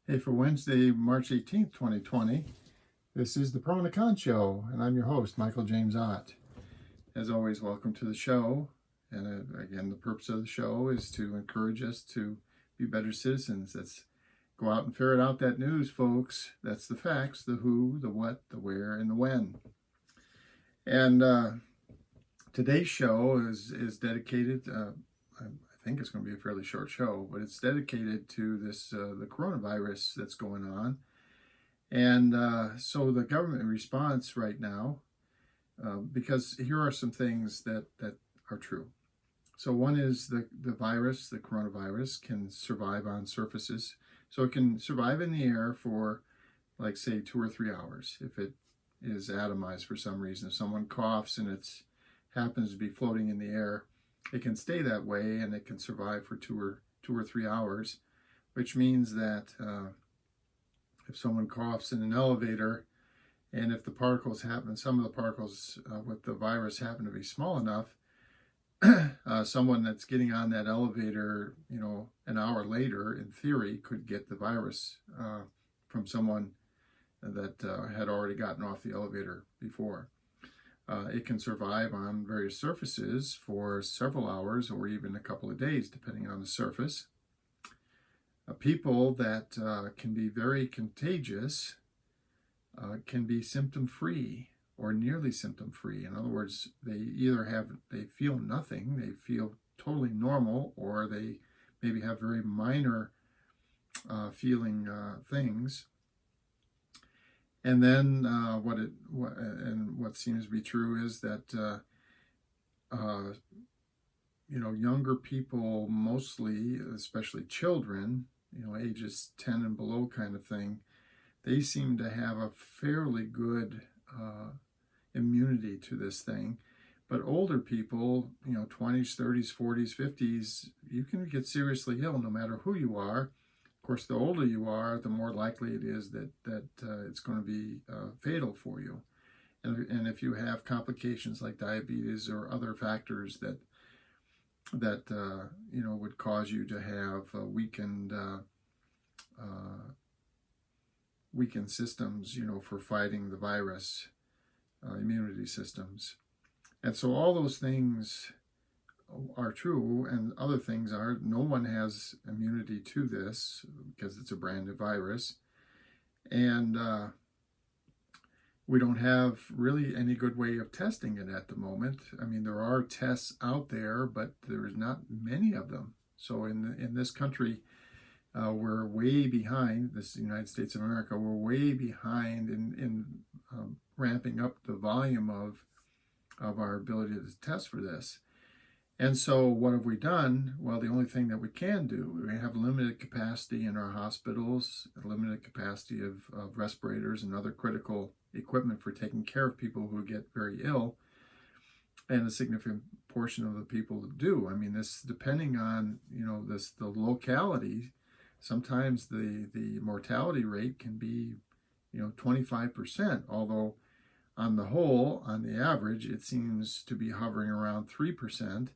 Hey, for Wednesday, March 18th, 2020, this is the Pro and the Con Show, and I'm your host, Michael James Ott. As always, welcome to the show. And again, the purpose of the show is to encourage us to be better citizens. Let's go out and ferret out that news, folks. That's the facts, the who, the what, the where, and the when. And today's show is dedicated, I think it's going to be a fairly short show, but it's dedicated to this the coronavirus that's going on. And so the government response right now, because here are some things that are true. So one is the virus, the coronavirus, can survive on surfaces. So it can survive in the air for, like, say, 2 or 3 hours if it is atomized for some reason. If someone coughs and it happens to be floating in the air, it can stay that way and it can survive for 2 or 3 hours, which means that if someone coughs in an elevator, and if the particles happen, some of the particles with the virus happen to be small enough, someone that's getting on that elevator, an hour later, in theory, could get the virus from someone that had already gotten off the elevator before. It can survive on various surfaces for several hours or even a couple of days, depending on the surface. People that can be very contagious can be symptom-free or nearly symptom-free. In other words, they feel nothing, they feel totally normal, or they maybe have very minor feeling things. And then what seems to be true is that younger people, mostly, especially children, ages 10 and below kind of thing, they seem to have a fairly good immunity to this thing. But older people, 20s, 30s, 40s, 50s, you can get seriously ill no matter who you are. Of course, the older you are, the more likely it is that it's going to be fatal for you. And if you have complications like diabetes or other factors that would cause you to have weakened systems, for fighting the virus, immunity systems. And so all those things are true, and other things are, no one has immunity to this because it's a brand new virus. And we don't have really any good way of testing it at the moment. I mean, there are tests out there, but there's not many of them. So in this country, we're way behind. This is the United States of America. We're way behind in ramping up the volume of our ability to test for this. And so what have we done? Well, the only thing that we can do, we have limited capacity in our hospitals, a limited capacity of respirators and other critical equipment for taking care of people who get very ill, and a significant portion of the people that do. I mean, this, depending on, the locality, sometimes the mortality rate can be, 25%, although on the whole, on the average, it seems to be hovering around 3%.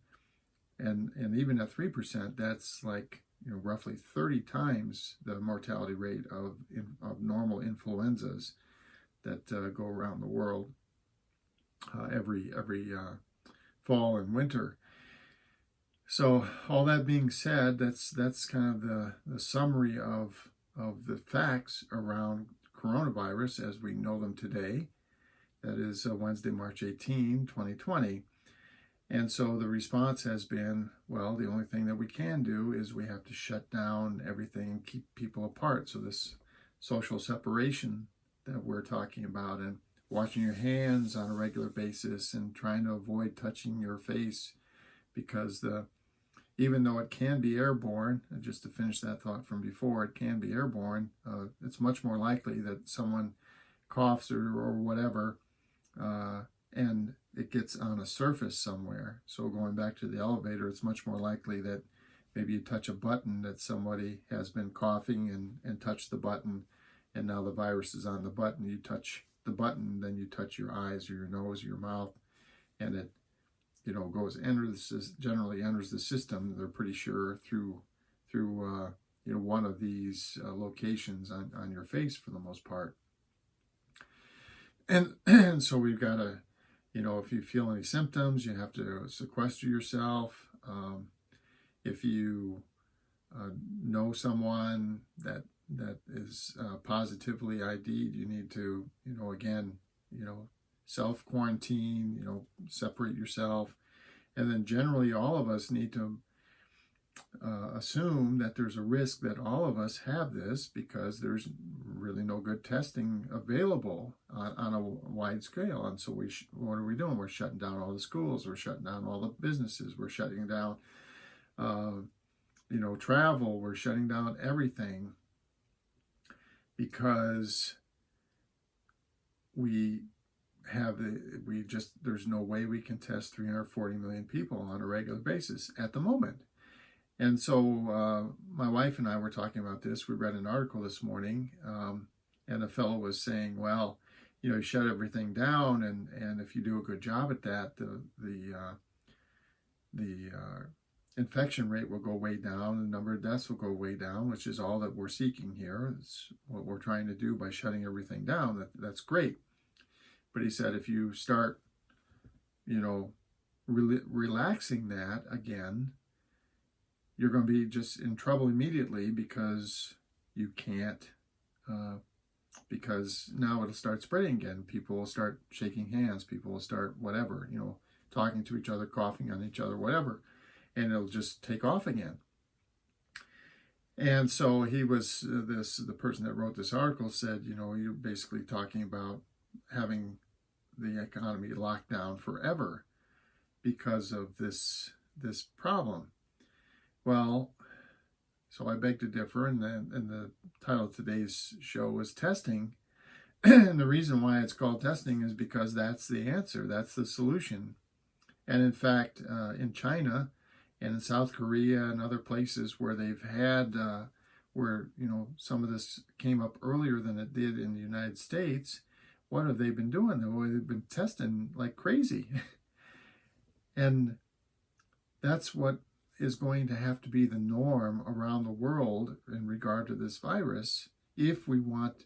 And even at 3%, that's like, roughly 30 times the mortality rate of normal influenzas that go around the world every fall and winter. So all that being said, that's kind of the summary of the facts around coronavirus as we know them today. That is Wednesday, March 18, 2020. And so the response has been, well, the only thing that we can do is we have to shut down everything and keep people apart. So this social separation that we're talking about, and washing your hands on a regular basis and trying to avoid touching your face, because even though it can be airborne, and just to finish that thought from before, it can be airborne, it's much more likely that someone coughs or whatever, and it gets on a surface somewhere. So going back to the elevator, it's much more likely that maybe you touch a button, that somebody has been coughing and touched the button, and now the virus is on the button. You touch the button, then you touch your eyes or your nose or your mouth, and it generally enters the system. They're pretty sure through one of these locations on your face for the most part. And so we've got to, if you feel any symptoms, you have to sequester yourself. If you know someone that is positively ID'd, you need to, again, self-quarantine, separate yourself. And then generally all of us need to assume that there's a risk that all of us have this, because there's really no good testing available on a wide scale. And so what are we doing? We're shutting down all the schools. We're shutting down all the businesses. We're shutting down, travel. We're shutting down everything because there's no way we can test 340 million people on a regular basis at the moment. And so my wife and I were talking about this. We read an article this morning, and a fellow was saying, well, you shut everything down, and if you do a good job at that, the infection rate will go way down, the number of deaths will go way down, which is all that we're seeking here. It's what we're trying to do by shutting everything down. That's great. But he said, if you start, relaxing that again, you're going to be just in trouble immediately, because you can't, because now it'll start spreading again. People will start shaking hands. People will start whatever, talking to each other, coughing on each other, whatever, and it'll just take off again. And so he was, the person that wrote this article said, you're basically talking about having the economy locked down forever because of this problem. Well, so I beg to differ, and the title of today's show was testing. And the reason why it's called testing is because that's the answer, that's the solution. And in fact, in China and in South Korea and other places where they've had, where, some of this came up earlier than it did in the United States, what have they been doing? They've been testing like crazy. And that's what is going to have to be the norm around the world in regard to this virus, if we want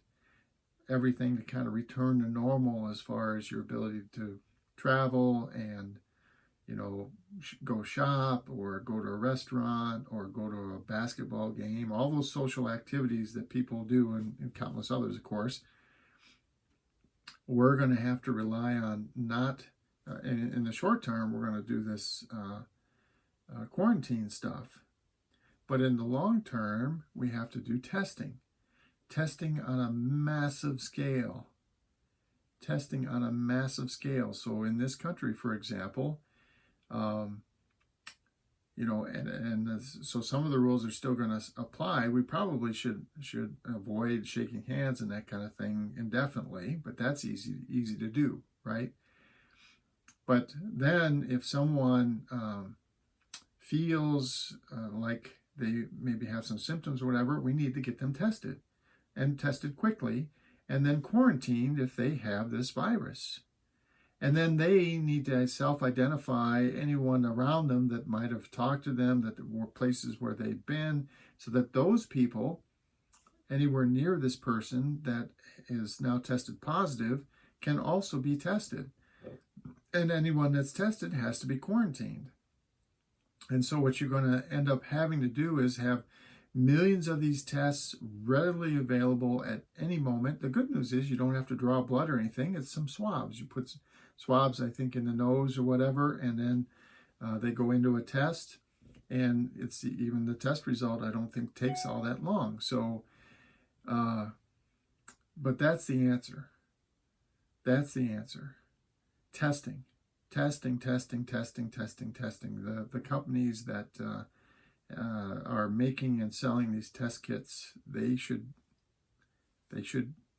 everything to kind of return to normal as far as your ability to travel and, go shop or go to a restaurant or go to a basketball game, all those social activities that people do, and countless others, of course. We're going to have to rely on not, in the short term, we're going to do this quarantine stuff. But in the long term, we have to do testing on a massive scale. So in this country, for example, so some of the rules are still going to apply. We probably should avoid shaking hands and that kind of thing indefinitely, but that's easy to do, right? But then if someone feels like they maybe have some symptoms or whatever, we need to get them tested, and tested quickly, and then quarantined if they have this virus. And then they need to self-identify anyone around them that might have talked to them, that were places where they've been, so that those people anywhere near this person that is now tested positive can also be tested. And anyone that's tested has to be quarantined. And so what you're going to end up having to do is have millions of these tests readily available at any moment. The good news is you don't have to draw blood or anything. It's some swabs. You put swabs, I think, in the nose or whatever, and then they go into a test. And even the test result, I don't think, takes all that long. So, but that's the answer. That's the answer. Testing. The companies that are making and selling these test kits, they should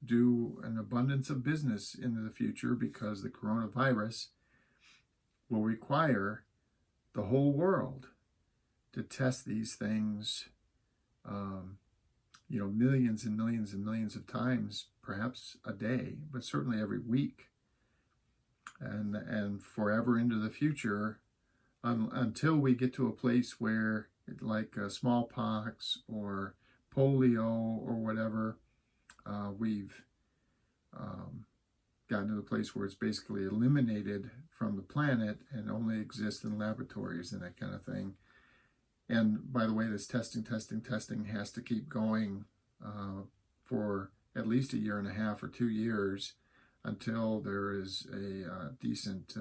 do an abundance of business into the future, because the coronavirus will require the whole world to test these things, millions and millions and millions of times, perhaps a day, but certainly every week, and forever into the future, until we get to a place where, like smallpox or polio or whatever, we've gotten to the place where it's basically eliminated from the planet and only exists in laboratories and that kind of thing. And by the way, this testing has to keep going for at least 1.5 years or 2 years until there is a decent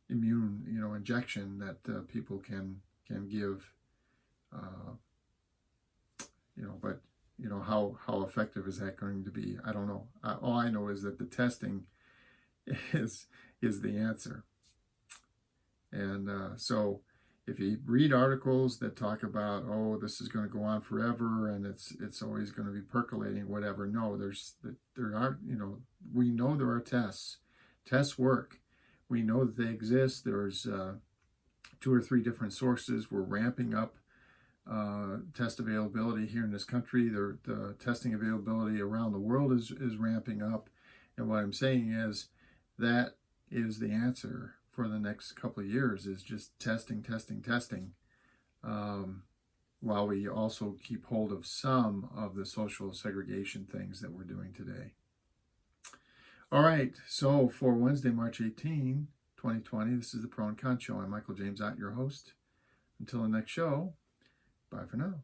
immune, injection that people can give. But how effective is that going to be? I don't know. All I know is that the testing is the answer. And so if you read articles that talk about, this is going to go on forever and it's always going to be percolating, whatever. No, we know there are tests. Tests work. We know that they exist. There's 2 or 3 different sources. We're ramping up test availability here in this country. The testing availability around the world is ramping up. And what I'm saying is that is the answer for the next couple of years, is just testing, while we also keep hold of some of the social segregation things that we're doing today. All right, so for Wednesday, March 18, 2020, this is the Pro and Con Show. I'm Michael James Ott, your host. Until the next show, bye for now.